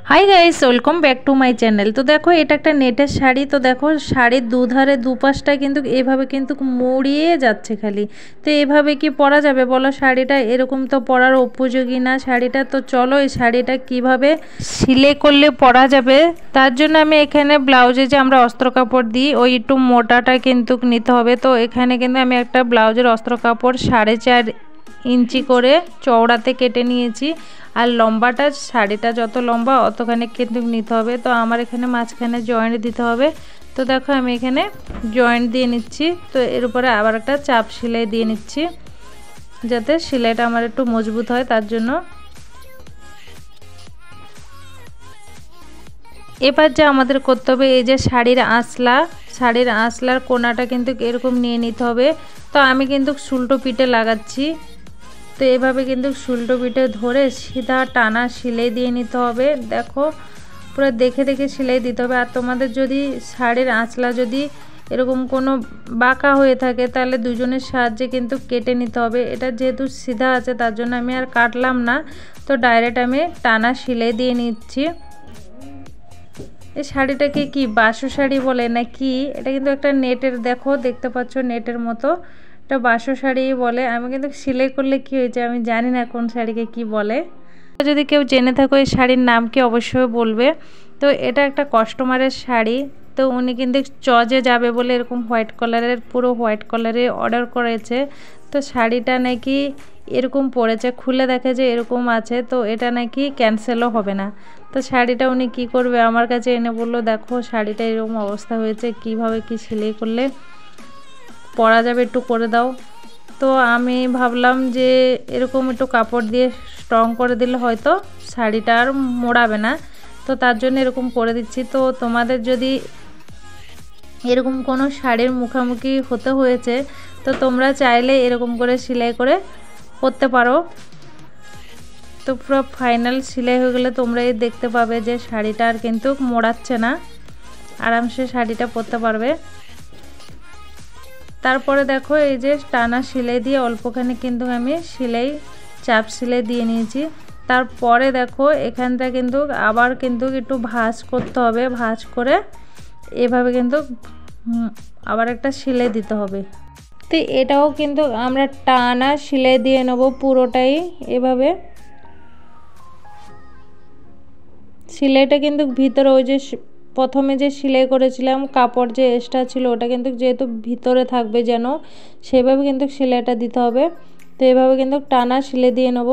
High guys welcome back to my channel. तो देखो এটা একটা নেটের শাড়ি। তো দেখো শাড়ির দুধারে দুপাশটা কিন্তু এইভাবে কিন্তু মুড়িয়ে যাচ্ছে খালি। তো এইভাবে কি পরা যাবে বলো? শাড়িটা এরকম তো পরার উপযোগী না শাড়িটা। তো চলো এই শাড়িটা কিভাবে সেলাই করলে পরা যাবে তার জন্য আমি এখানে ব্লাউজে যে আমরা অস্ত্র কাপড় দিই ওই একটু মোটাটা কিন্তু নিতে হবে। তো এখানে কিন্তু আমি একটা ব্লাউজের অস্ত্র কাপড় 4.5 ইঞ্চি করে চওড়াতে কেটে নিয়েছি। আর লম্বাটা শাড়িটা যত লম্বা অতখানি কিন্তু নিতে হবে। তো আমার এখানে মাঝখানে জয়েন্ট দিতে হবে। তো দেখো আমি এখানে জয়েন্ট দিয়ে নিচ্ছি। তো এর উপরে আবার একটা চাপ সেলাই দিয়ে নিচ্ছি যাতে সেলাইটা আমার একটু মজবুত হয় তার জন্য। এবার যা আমাদের করতে হবে এই যে শাড়ির আঁচলার কোনাটা কিন্তু এরকম নিয়ে নিতে হবে। তো আমি কিন্তু উল্টো পিঠে লাগাচ্ছি। তো এইভাবে কিন্তু উল্টো পিঠে ধরে সিধা টানা সেলাই দিয়ে নিতে হবে। দেখো পুরো দেখে দেখে সেলাই দিতে হবে। আর তোমাদের যদি শাড়ির আঁচলা যদি এরকম কোনো বাঁকা হয়ে থাকে তাহলে দুজনের সাহায্যে কিন্তু কেটে নিতে হবে। এটা যেহেতু সিধা আছে তার জন্য আমি আর কাটলাম না। তো ডাইরেক্ট আমি টানা সেলাই দিয়ে নিচ্ছি। এই শাড়িটাকে কি বাসু শাড়ি বলে না কি? এটা কিন্তু একটা নেটের, দেখো দেখতে পাচ্ছ নেটের মতো, এটা বাসু শাড়ি বলে। আমি কিন্তু সেলাই করলে কি হয়েছে আমি জানি না কোন শাড়িকে কি বলে। যদি কেউ জেনে থাকো এই শাড়ির নাম কি অবশ্যই বলবে। তো এটা একটা কাস্টমারের শাড়ি। তো উনি কিন্তু চজে যাবে বলে এরকম হোয়াইট কালারের পুরো হোয়াইট কালারে অর্ডার করেছে। তো শাড়িটা নাকি এরকম পড়েছে, খুলে দেখে যে এরকম আছে। তো এটা নাকি ক্যান্সেলও হবে না। তো শাড়িটা উনি কি করবে আমার কাছে এনে বললো দেখো শাড়িটা এরকম অবস্থা হয়েছে, কিভাবে কি সেলাই করলে পরা যাবে একটু করে দাও। তো আমি ভাবলাম যে এরকম একটু কাপড় দিয়ে স্ট্রং করে দিলে হয়তো শাড়িটা আর মোড়াবে না। তো তার জন্য এরকম করে দিচ্ছি। তো তোমাদের যদি এরকম কোনো শাড়ির মুখোমুখি হতে হয়েছে তো তোমরা চাইলে এরকম করে সেলাই করে করতে পারো। তো পুরো ফাইনাল সেলাই হয়ে গেলে তোমরাই দেখতে পাবে যে শাড়িটা আর কিন্তু মোড়াচ্ছে না, আরামসে শাড়িটা পরতে পারবে। তারপরে দেখো এই যে টানা সেলাই দিয়ে অল্পখানি কিন্তু আমি চাপ সেলাই দিয়ে নিয়েছি। তারপরে দেখো এখানটা কিন্তু আবার কিন্তু একটু ভাঁজ করতে হবে। ভাঁজ করে এভাবে কিন্তু আবার একটা সেলাই দিতে হবে। তো এটাও কিন্তু আমরা টানা সেলাই দিয়ে নেব পুরোটাই। এভাবে সেলাইটা কিন্তু ভিতরে ওই যে প্রথমে যে সেলাই করেছিলাম কাপড় যে এক্সট্রা ছিল ওটা কিন্তু যেহেতু ভিতরে থাকবে যেন সেভাবে কিন্তু সেলাইটা দিতে হবে। তো এভাবে কিন্তু টানা সেলাই দিয়ে নেব।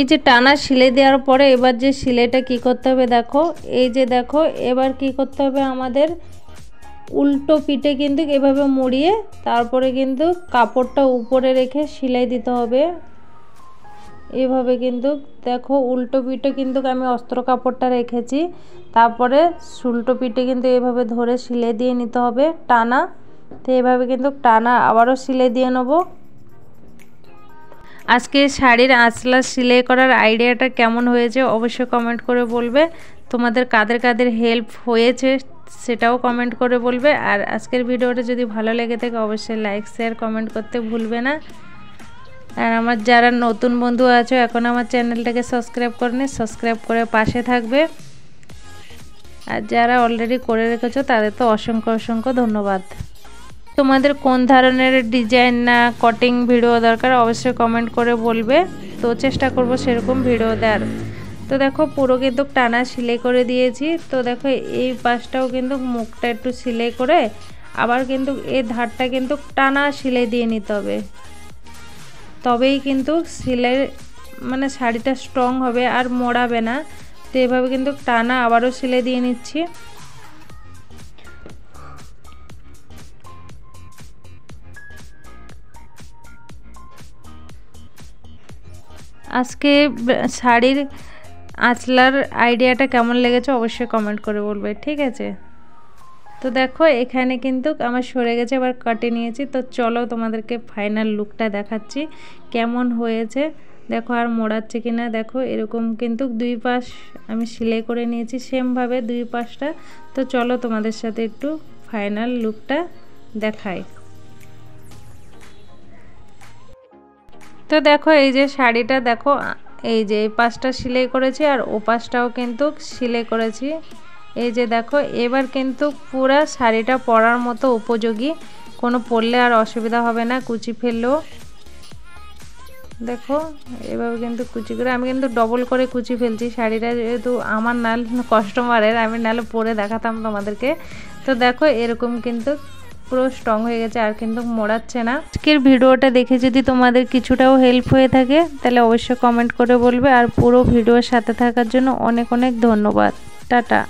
এই যে টানা সেলাই দেওয়ার পরে এবার যে সেলাইটা কি করতে হবে দেখো, এই যে দেখো এবার কি করতে হবে আমাদের উল্টো পিঠে কিন্তু এভাবে মুড়িয়ে তারপরে কিন্তু কাপড়টা উপরে রেখে সেলাই দিতে হবে। এভাবে কিন্তু দেখো উল্টো পিঠে কিন্তু আমি অস্ত্র কাপড়টা রেখেছি, তারপরে উল্টো পিঠে কিন্তু এভাবে ধরে সেলাই দিয়ে নিতে হবে টানা। তো এভাবে কিন্তু টানা আবারও সেলাই দিয়ে নেবো। আজকে শাড়ির আঁচলা সেলাই করার আইডিয়াটা কেমন হয়েছে অবশ্যই কমেন্ট করে বলবে। তোমাদের কাদের কাদের হেল্প হয়েছে সেটাও কমেন্ট করে বলবে। আর আজকের ভিডিওটা যদি ভালো লেগে থাকে অবশ্যই লাইক শেয়ার কমেন্ট করতে ভুলবে না। আর আমার যারা নতুন বন্ধু আছো এখন আমার চ্যানেলটাকে সাবস্ক্রাইব করনি, সাবস্ক্রাইব করে পাশে থাকবে। আর যারা অলরেডি করে রেখেছো তাদের তো অসংখ্য অসংখ্য ধন্যবাদ। তোমাদের কোন ধরনের ডিজাইন না কাটিং ভিডিও দরকার অবশ্যই কমেন্ট করে বলবে। তো চেষ্টা করব সেরকম ভিডিও দেওয়ার। তো দেখো পুরো কিন্তু টানা সেলাই করে দিয়েছি। তো দেখো এই পাশটাও কিন্তু মুখটা একটু সেলাই করে আবার কিন্তু এই ধারটা কিন্তু টানা সেলাই দিয়ে নিতে হবে, তবেই কিন্তু সেলাই মানে শাড়িটা স্ট্রং হবে আর মোড়াবে না। তো এভাবে কিন্তু টানা আবারও সেলাই দিয়ে নিচ্ছি। আজকে শাড়ির আঁচলার আইডিয়াটা কেমন লেগেছে অবশ্যই কমেন্ট করে বলবে, ঠিক আছে। তো দেখো এখানে কিন্তু আমার সরে গেছে, এবার কাটে নিয়েছি। তো চলো তোমাদেরকে ফাইনাল লুকটা দেখাচ্ছি কেমন হয়েছে। দেখো আর মোড়াচ্ছে কিনা, দেখো এরকম কিন্তু দুই পাশ আমি সেলাই করে নিয়েছি সেমভাবে দুই পাশটা। তো চলো তোমাদের সাথে একটু ফাইনাল লুকটা দেখাই। তো দেখো এই যে শাড়িটা দেখো, এই যে এই পাশটা সেলাই করেছি আর ও পাশটাও কিন্তু সেলাই করেছি। এই যে দেখো এবার কিন্তু পুরা শাড়িটা পরার মতো উপযোগী, কোনো পরলে আর অসুবিধা হবে না, কুচি ফেললেও। দেখো এভাবে কিন্তু কুচি করে আমি কিন্তু ডবল করে কুচি ফেলছি শাড়িটা, যেহেতু আমার নাল কাস্টমারের, আমি নালে পরে দেখাতাম তোমাদেরকে। তো দেখো এরকম কিন্তু পুরো স্ট্রং হয়ে গেছে আর কিন্তু মোড়াচ্ছে না। আজকের ভিডিওটা দেখে যদি তোমাদের কিছুটাও হেল্প হয়ে থাকে তাহলে অবশ্যই কমেন্ট করে বলবে, আর পুরো ভিডিওর সাথে থাকার জন্য অনেক অনেক ধন্যবাদ। টাটা।